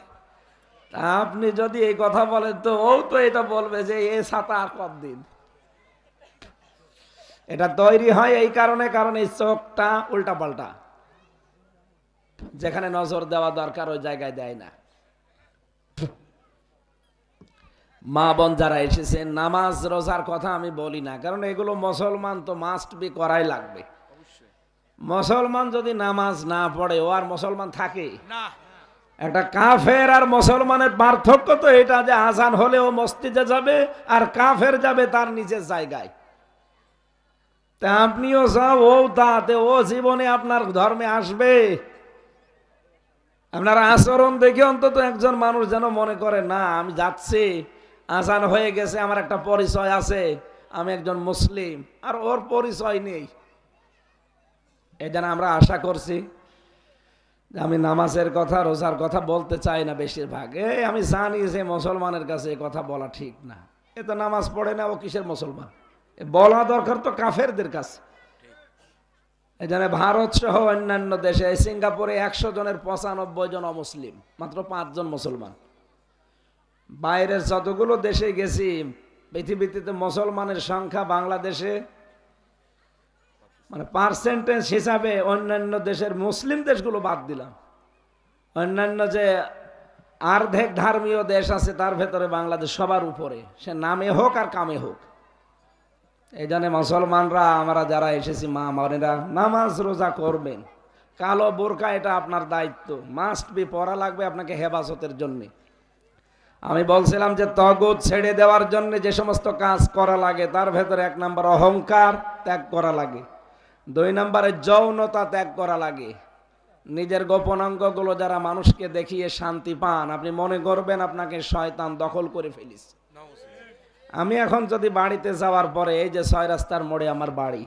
আপনি যদি এই কথা বলেন তো ও তো এটা বলবে যে এ ছাতা আর কতদিন। এটা তৈরি হয় এই কারণে, কারণ এই চোখটা উল্টা পাল্টা, যেখানে নজর দেওয়া দরকার ওই জায়গায় দেয় না। মা বোন যারা এসেছেন, নামাজ রোজার কথা আমি বলি না, কারণ এগুলো মুসলমান তো মাস্ট বি করাই লাগবে। মুসলমান যদি নামাজ না পড়ে ও আর মুসলমান থাকে না। একটা কাফের আর মুসলমানের পার্থক্য তো এটা যে আজান হলে ও মসজিদে যাবে আর কাফের যাবে তার নিজের জায়গায়। তা আপনিও যাও, ও তাতে ও জীবনে আপনার ধর্মে আসবে। আপনার আচরণ দেখে অন্তত একজন মানুষ যেন মনে করে না আমি যাচ্ছি, আজান হয়ে গেছে, আমার একটা পরিচয় আছে, আমি একজন মুসলিম, আর ওর পরিচয় নেই। এই জন্য আমরা আশা করছি, আমি নামাজের কথা রোজার কথা বলতে চাই না বেশিরভাগ। আমি জানি যে মুসলমানের কাছে এ কথা বলা ঠিক না, এ তো নামাজ পড়ে না, ও কিসের মুসলমান? বলা দরকার তো কাফেরদের কাছে। এই জন্য ভারত সহ অন্যান্য দেশে, সিঙ্গাপুরে 100 জনের 95 জন অমুসলিম, মাত্র 5 জন মুসলমান। বাইরের যতগুলো দেশে গেছি পৃথিবীতে মুসলমানের সংখ্যা বাংলাদেশে মানে পার্সেন্টেজ হিসাবে অন্যান্য দেশের মুসলিম দেশগুলো বাদ দিলাম, অন্যান্য যে অর্ধেক ধর্মীয় দেশ আছে তার ভেতরে বাংলাদেশ সবার উপরে, সে নামে হোক আর কামে হোক। এই জন্য মুসলমানরা আমরা যারা এসেছি, মা বোনেরা, নামাজ রোজা করবেন। কালো বোরকা এটা আপনার দায়িত্ব, মাস্ট বি, পরা লাগবে আপনাকে হেফাজতের জন্যে। আমি বলছিলাম যে তগুত ছেড়ে দেওয়ার জন্য যে সমস্ত কাজ করা লাগে তার ভেতরে 1 নম্বর অহংকার ত্যাগ করা লাগে, 2 নম্বরে যৌনতা ত্যাগ করা লাগে। নিজের গোপনাঙ্গগুলো যারা মানুষকে দেখিয়ে শান্তি পান, আপনি মনে করবেন আপনাকে শয়তান দখল করে ফেলিস। আমি এখন যদি বাড়িতে যাওয়ার পরে, এই যে 6 রাস্তার মোড়ে আমার বাড়ি,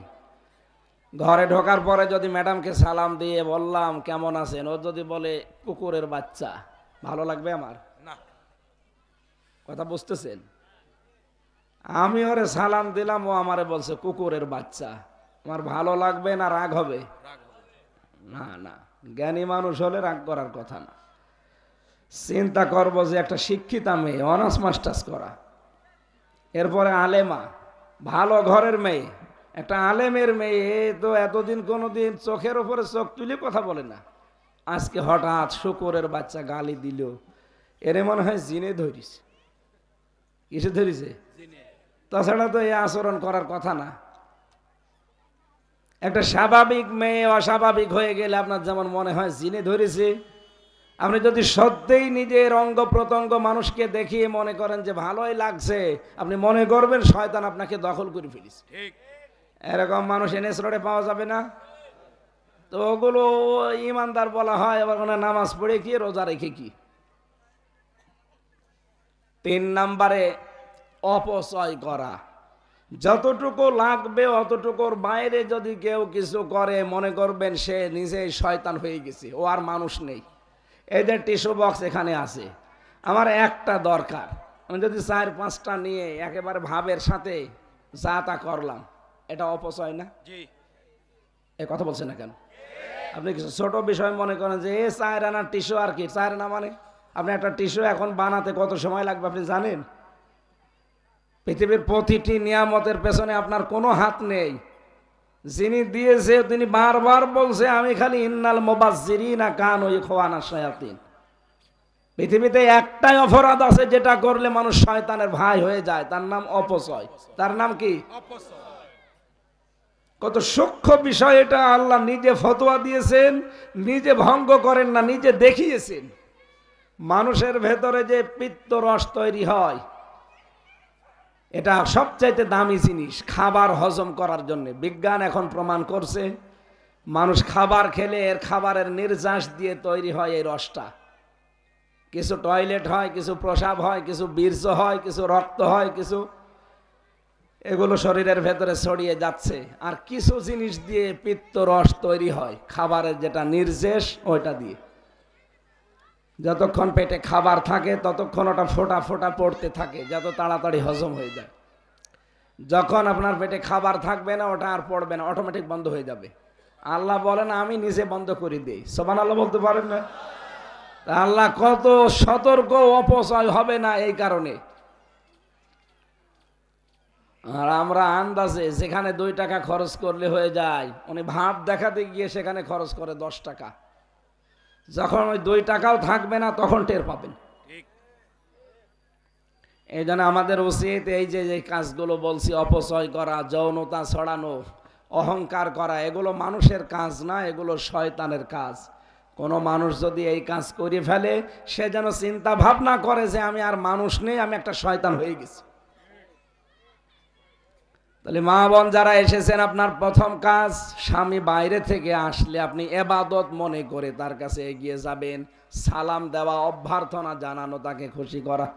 ঘরে ঢোকার পরে যদি ম্যাডামকে সালাম দিয়ে বললাম কেমন আছেন, ও যদি বলে কুকুরের বাচ্চা, ভালো লাগবে আমার? কথা বুঝতেছেন? আমি ওরে সালাম দিলাম, ও আমারে বলছে কুকুরের বাচ্চা, আমার ভালো লাগবে না রাগ হবে? না না, জ্ঞানী মানুষ হলে রাগ করার কথা না। চিন্তা করবো যে একটা শিক্ষিতা মেয়ে, অনার্স মাস্টার্স করা, এরপরে আলেমা, ভালো ঘরের মেয়ে, একটা আলেমের মেয়ে, তো এতদিন কোনোদিন চোখের উপরে চোখ তুলে কথা বলে না, আজকে হঠাৎ শুকুরের বাচ্চা গালি দিল, এর মনে হয় জিনে ধরিছে। কিসে ধরিছে? তাছাড়া তো এই আচরণ করার কথা না। একটা স্বাভাবিক মেয়ে অস্বাভাবিক হয়ে গেলে আপনার যেমন মনে হয় জিনে ধরেছে, আপনি যদি সত্যিই নিজের অঙ্গ প্রত্যঙ্গ মানুষকে দেখিয়ে মনে করেন যে ভালোই লাগছে, আপনি মনে করবেন শয়তান আপনাকে দখল করে ফেলিস। এরকম মানুষ এনএস রোডে পাওয়া যাবে না। তো ওগুলো ইমানদার বলা হয়, আবার কোনো নামাজ পড়ে কি রোজা রেখে কি। 3 নম্বরে অপচয় করা। যতটুকু লাগবে অতটুকুর বাইরে যদি কেউ কিছু করে মনে করবেন সে নিজেই শয়তান হয়ে গেছে, ও আর মানুষ নেই। এই যে টিস্যু বক্স এখানে আছে, আমার একটা দরকার, আমি যদি 4-5টা নিয়ে একেবারে ভাবের সাথে যা তা করলাম, এটা অপচয় না? এ কথা বলছেন না কেন? আপনি কিছু ছোট বিষয় মনে করেন যে 4 আনার টিস্যু আর কি 4 আনা, মানে আপনি একটা টিস্যু এখন বানাতে কত সময় লাগবে আপনি জানেন? পৃথিবীর প্রতিটি নিয়ামতের পেছনে আপনার কোনো হাত নেই। যিনি দিয়েছে তিনি বারবার বলছে আমি খালি ইন্নাল মুবাজ্জিরিনা কানু ইখওয়ানা শায়াতিন। পৃথিবীতে একটাই অপরাধ আছে যেটা করলে মানুষ শয়তানের ভাই হয়ে যায়, তার নাম অপচয়। তার নাম কি? অপচয়। কত সূক্ষ্ম বিষয় এটা, আল্লাহ নিজে ফতোয়া দিয়েছেন, নিজে ভঙ্গ করেন না, নিজে দেখিয়েছেন। মানুষের ভেতরে যে পিত্ত রস তৈরি হয়, এটা সবচাইতে দামি জিনিস খাবার হজম করার জন্য। বিজ্ঞান এখন প্রমাণ করছে মানুষ খাবার খেলে এর খাবারের নির্যাস দিয়ে তৈরি হয় এই রসটা। কিছু টয়লেট হয়, কিছু প্রসাব হয়, কিছু বীর্য হয়, কিছু রক্ত হয়, কিছু এগুলো শরীরের ভেতরে ছড়িয়ে যাচ্ছে। আর কিছু জিনিস দিয়ে পিত্ত রস তৈরি হয় খাবারের যেটা নির্যাস, ওইটা দিয়ে। যতক্ষণ পেটে খাবার থাকে ততক্ষণ ওটা ফোঁটা ফোঁটা পড়তে থাকে, যত তাড়াতাড়ি হজম হয়ে যায়। যখন আপনার পেটে খাবার থাকবে না, ওটা আর পড়বে না, অটোমেটিক বন্ধ হয়ে যাবে। আল্লাহ বলেন আমি নিজে বন্ধ করে দিই। সুবহানাল্লাহ বলতে পারেন না? আল্লাহ কত সতর্ক, অপচয় হবে না এই কারণে। আর আমরা আন্দাজে যেখানে 2 টাকা খরচ করলে হয়ে যায়, উনি ভাব দেখাতে গিয়ে সেখানে খরচ করে 10 টাকা। যখন ওই 2 টাকাও থাকবে না তখন টের পাবেন। এই জন্য আমাদের উচিত এই যে কাজগুলো বলছি, অপচয় করা, যৌনতা ছড়ানো, অহংকার করা, এগুলো মানুষের কাজ না, এগুলো শয়তানের কাজ। কোনো মানুষ যদি এই কাজ করে ফেলে, সে যেন চিন্তা ভাবনা করে যে আমি আর মানুষ নেই, আমি একটা শয়তান হয়ে গেছি। তাহলে মা বোন যারা এসেছেন, আপনার প্রথম কাজ, স্বামী বাইরে থেকে আসলে আপনি ইবাদত মনে করে তার কাছে এগিয়ে যাবেন, সালাম দেওয়া, অভ্যর্থনা জানানো, তাকে খুশি করা।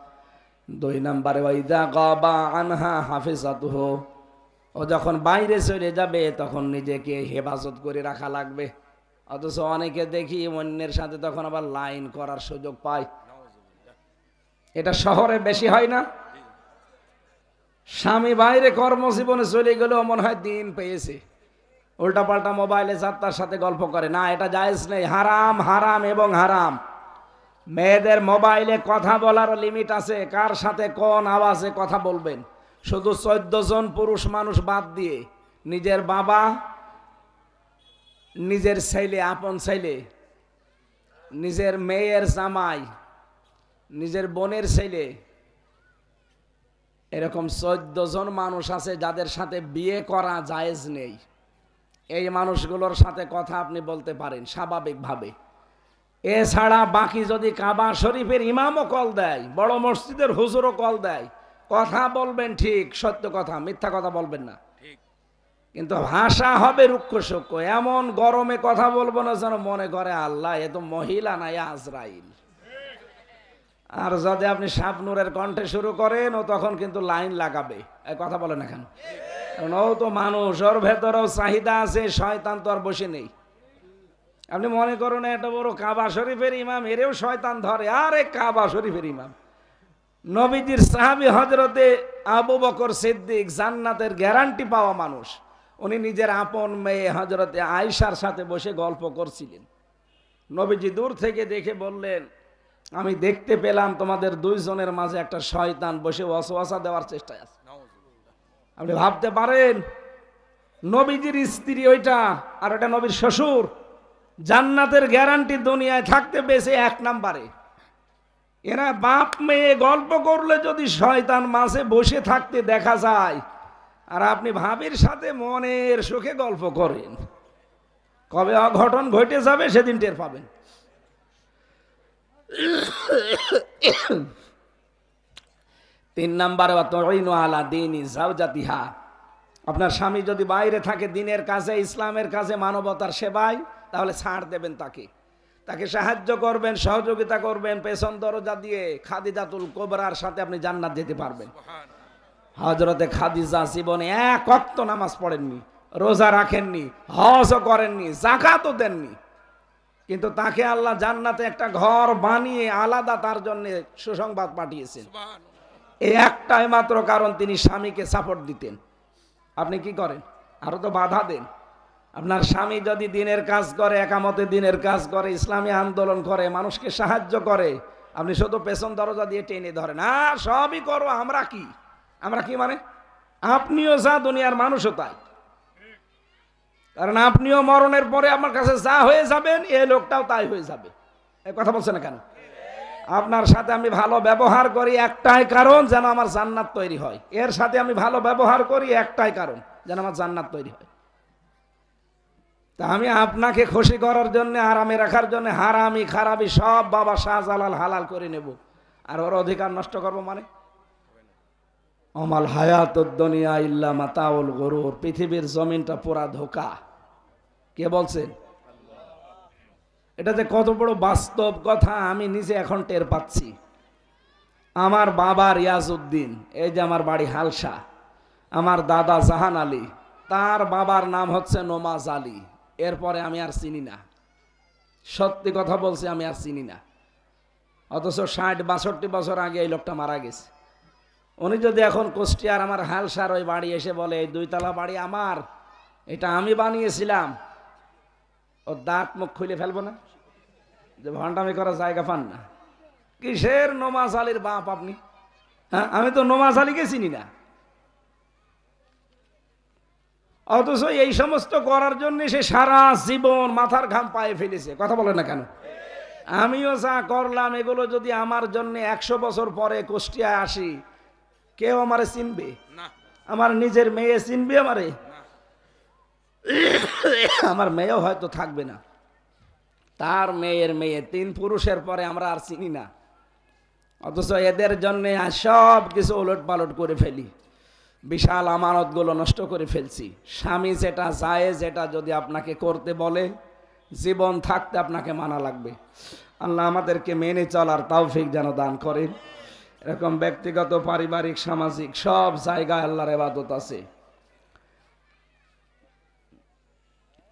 2 নম্বরে ওয়াইদা গাবা আনহা হাফিজাতুহু, ও যখন বাইরে চলে যাবে তখন নিজেকে হেফাজত করে রাখা লাগবে। অথচ অনেকে দেখি অন্যের সাথে তখন আবার লাইন করার সুযোগ পায়। এটা শহরে বেশি হয় না? স্বামী বাইরে কর্মজীবনে চলে গেলেও মনে হয় দিন পেয়েছে, উল্টাপাল্টা মোবাইলে যাত্রার সাথে গল্প করে। না, এটা জায়েজ নেই, হারাম, হারাম এবং হারাম। মেয়েদের মোবাইলে কথা বলার লিমিট আছে, কার সাথে কোন আওয়াজে কথা বলবেন। শুধু 14 জন পুরুষ মানুষ বাদ দিয়ে নিজের বাবা, নিজের ছেলে, আপন ছেলে, নিজের মেয়ের জামাই, নিজের বোনের ছেলে, এরকম 14 জন মানুষ আছে যাদের সাথে বিয়ে করা জায়েজ নেই। এই মানুষগুলোর সাথে কথা আপনি বলতে পারেন স্বাভাবিকভাবে। এছাড়া বাকি যদি কাবা শরীফের ইমামও কল দেয়, বড় মসজিদের হুজুরও কল দেয়, কথা বলবেন ঠিক, সত্য কথা, মিথ্যা কথা বলবেন না। কিন্তু ভাষা হবে রুক্ষ সূক্ষ্ম, এমন গরমে কথা বলবো না যেন মনে করে আল্লাহ এ তো মহিলা না, আজরাইল। আর যদি আপনি শাবনূরের কণ্ঠে শুরু করেন, ও তখন কিন্তু লাইন লাগাবে। এই কথা বলে না কেন? কারণ ও তো মানুষ, ওর ভেতরেও চাহিদা আছে, শয়তান তো আর বসে নেই। আপনি মনে করুন এটা বড় কাবা শরীফের ইমাম, এরেও শয়তান ধরে। আরে কাবা শরীফের ইমাম, নবীজির সাহাবী হযরতে আবু বকর সিদ্দিক, জান্নাতের গ্যারান্টি পাওয়া মানুষ, উনি নিজের আপন মেয়ে হযরতে আয়েশার সাথে বসে গল্প করছিলেন। নবীজি দূর থেকে দেখে বললেন, আমি দেখতে পেলাম তোমাদের 2 জনের মাঝে একটা শয়তান বসে ওয়াসওয়াসা দেওয়ার চেষ্টায় আছে। আপনি ভাবতে পারেন নবীজির স্ত্রী ওইটা, আর ওটা নবীর শ্বশুর, জান্নাতের গ্যারান্টি দুনিয়ায় থাকতে বেশি 1 নম্বরে। এরা বাপ মেয়ে গল্প করলে যদি শয়তান মাঝে বসে থাকতে দেখা যায়, আর আপনি ভাবির সাথে মনের সুখে গল্প করেন, কবে অঘটন ঘটে যাবে সেদিন টের পাবেন। 3 নাম্বার, আলা দীনি যাওজাতিহা, আপনার স্বামী যদি বাইরে থাকে দিনের কাজে, ইসলামের কাজে, মানবতার সেবায়, তাহলে ছাড় দেবেন তাকে, তাকে সাহায্য করবেন, সহযোগিতা করবেন। পেছন দরজা দিয়ে খাদিজাতুল কুবরার সাথে আপনি জান্নাত যেতে পারবেন। হযরতে খাদিজা জীবনে এক ওয়াক্ত নামাজ পড়েননি, রোজা রাখেননি, হজও করেননি, যাকাতও দেননি, কিন্তু তাকে আল্লাহ জান্নাতে একটা ঘর বানিয়ে আলাদা তার জন্য সুসংবাদ পাঠিয়েছেন। এই একটাই মাত্র কারণ, তিনি স্বামীকে সাপোর্ট দিতেন। আপনি কি করেন? আরো তো বাধা দেন। আপনার স্বামী যদি দিনের কাজ করে, একামতে দিনের কাজ করে, ইসলামী আন্দোলন করে, মানুষকে সাহায্য করে, আপনি শুধু পেছন দরজা দিয়ে টেনে ধরেন, সবই করো, আমরা কি মানে আপনিও যা, দুনিয়ার মানুষও তাই। কারণ আপনিও মরণের পরে আমার কাছে যা হয়ে যাবেন, এই লোকটাও তাই হয়ে যাবে। এই কথা বলছে না কেন? আপনার সাথে আমি ভালো ব্যবহার করি একটাই কারণ, যেন আমার জান্নাত তৈরি হয়। এর সাথে আমি ভালো ব্যবহার করি একটাই কারণ, যেন আমার জান্নাত তৈরি হয়। তা আমি আপনাকে খুশি করার জন্য, আরামে রাখার জন্য হারামি খারাপি সব বাবা শাহজালাল হালাল করে নেব, আর ওর অধিকার নষ্ট করবো মানে? আমাল হায়াতুদ দুনিয়া ইল্লা মাতাউল গুরুর, পৃথিবীর জমিনটা পুরা ধোঁকা। কে বলছেন? এটা যে কত বড় বাস্তব কথা আমি নিজে এখন টের পাচ্ছি। আমার বাবা রিয়াজউদ্দিন, এই যে আমার বাড়ি হালসা, আমার দাদা জাহান আলী, তার বাবার নাম হচ্ছে নমাজ আলী। এরপরে আমি আর চিনি না, সত্যি কথা বলছি, আমি আর চিনি না। অথচ 60-62 বছর আগে এই লোকটা মারা গেছে। উনি যদি এখন কুষ্টিয়ার আমার হালসার ওই বাড়ি এসে বলে, এই 2 তলা বাড়ি আমার, এটা আমি বানিয়েছিলাম, ও দাঁত মুখ খুলে ফেলবো না? যে ভণ্ডামি করার জায়গা পান না। কিসের নমাজ আলীর বাপ আপনি? হ্যাঁ, আমি তো নমাজ আলীকে চিনি না। অথচ এই সমস্ত করার জন্য সে সারা জীবন মাথার ঘাম পায়ে ফেলেছে। কথা বলে না কেন? আমিও যা করলাম, এগুলো যদি আমার জন্য 100 বছর পরে কুষ্টিয়ায় আসি, কেউ আমারে চিনবে? আমার নিজের মেয়ে চিনবে আমারে? আমার মেয়েও হয়তো থাকবে না, তার মেয়ের মেয়ে, 3 পুরুষের পরে আমরা আর চিনি না। অথচ এদের জন্য সব কিছু ওলট পালট করে ফেলি, বিশাল আমানতগুলো নষ্ট করে ফেলছি। স্বামী যেটা জায়েজ, যেটা যদি আপনাকে করতে বলে, জীবন থাকতে আপনাকে মানা লাগবে। আল্লাহ আমাদেরকে মেনে চলার তৌফিক যেন দান করেন। এরকম ব্যক্তিগত, পারিবারিক, সামাজিক সব জায়গায় আল্লাহর ইবাদত আছে।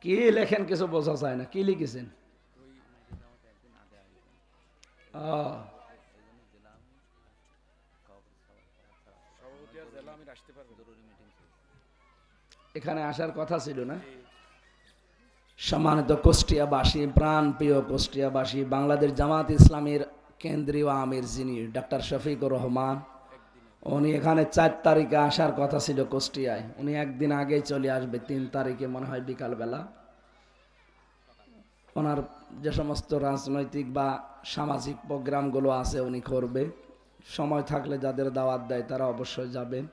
কি লেখেন কিছু বোঝা যায় না, কি লিখেছেন? এখানে আসার কথা ছিল না? সম্মানিত কুষ্টিয়াবাসী, প্রাণ প্রিয় কুষ্টিয়াবাসী, বাংলাদেশ জামাত ইসলামীর কেন্দ্রীয় আমির যিনি ডাক্তার শফিকুর রহমান, উনি এখানে 4 তারিখে আসার কথা ছিল কুষ্টিয়ায়। উনি একদিন আগেই চলে আসবে, 3 তারিখে মনে হয় বিকালবেলা। ওনার যে সমস্ত রাজনৈতিক বা সামাজিক প্রোগ্রামগুলো আছে উনি করবে। সময় থাকলে যাদের দাওয়াত দেয় তারা অবশ্যই যাবেন।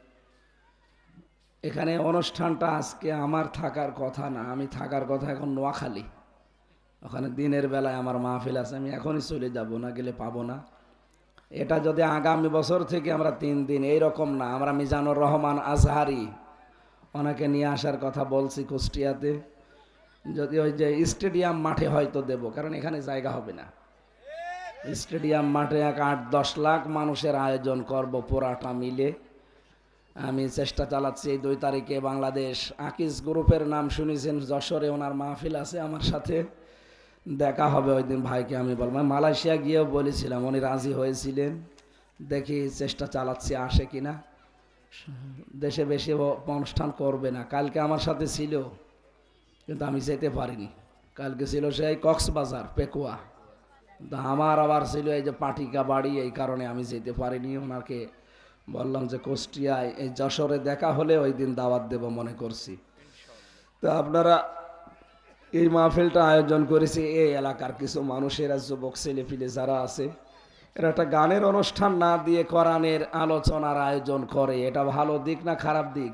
এখানে অনুষ্ঠানটা আজকে আমার থাকার কথা না, আমি থাকার কথা এখন নোয়াখালী। ওখানে দিনের বেলায় আমার মাহফিল আছে, আমি এখনই চলে যাব, না গেলে পাবো না। এটা যদি আগামী বছর থেকে আমরা 3 দিন, এইরকম না, আমরা মিজানুর রহমান আজহারি ওনাকে নিয়ে আসার কথা বলছি কুষ্টিয়াতে। যদি ওই যে স্টেডিয়াম মাঠে হয়তো দেব, কারণ এখানে জায়গা হবে না। স্টেডিয়াম মাঠে 8-10 লাখ মানুষের আয়োজন করব পুরাটা মিলে। আমি চেষ্টা চালাচ্ছি এই 2 তারিখে বাংলাদেশ আকিজ গ্রুপের নাম শুনেছেন, যশোরে ওনার মাহফিল আছে, আমার সাথে দেখা হবে ওই দিন। ভাইকে আমি বললাম, মালয়েশিয়া গিয়েও বলেছিলাম, উনি রাজি হয়েছিলেন। দেখি চেষ্টা চালাচ্ছি আসে কিনা। দেশে বেশি অনুষ্ঠান করবে না। কালকে আমার সাথে ছিল, কিন্তু আমি যেতে পারিনি। কালকে ছিল সেই কক্সবাজার পেকুয়া, আমার আবার ছিল এই যে পাটিকা বাড়ি, এই কারণে আমি যেতে পারিনি। ওনাকে বললাম যে কুষ্টিয়ায় এই যশোরে দেখা হলে ওই দিন দাওয়াত দেব মনে করছি। তো আপনারা এই মাহফিলটা আয়োজন করেছে এই এলাকার কিছু মানুষেরা, যুবক ছেলেপিলে যারা আছে, এরা একটা গানের অনুষ্ঠান না দিয়ে কোরআনের আলোচনার আয়োজন করে, এটা ভালো দিক না খারাপ দিক?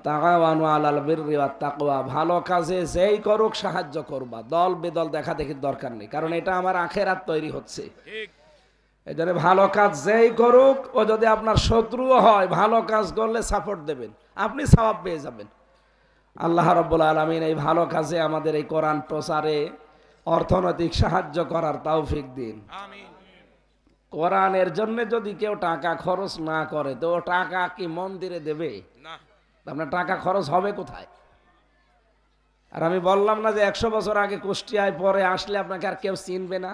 তাআওয়ানু আলাল বিররি ওয়াত তাকওয়া, ভালো কাজে যেই করুক সাহায্য করবা, দল বেদল দেখা দেখির দরকার নেই, কারণ এটা আমার আখেরাত তৈরি হচ্ছে। এই জন্য ভালো কাজ যেই করুক, ও যদি আপনার শত্রুও হয়, ভালো কাজ করলে সাপোর্ট দেবেন, আপনি সওয়াব পেয়ে যাবেন। আল্লাহ রাব্বুল আলামিন এই ভালো কাজে আমাদের এই কোরআন প্রচারে অর্থনৈতিক সাহায্য করার তৌফিক দিন। কোরআনের জন্য যদি কেউ টাকা খরচ না করে, তো টাকা কি মন্দিরে দেবে? আপনার টাকা খরচ হবে কোথায়? আর আমি বললাম না যে 100 বছর আগে কুষ্টিয়ায় পরে আসলে আপনাকে আর কেউ চিনবে না।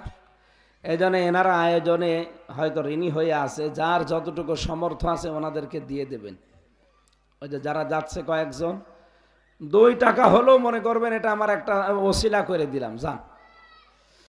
এই জন্য এনারা আয়োজনে হয়তো ঋণী হয়ে আছে, যার যতটুকু সমর্থ আছে ওনাদেরকে দিয়ে দেবেন। ওই যে যারা যাচ্ছে কয়েকজন, 2 টাকা হলেও মনে করবেন এটা আমার একটা ওসিলা করে দিলাম, যান।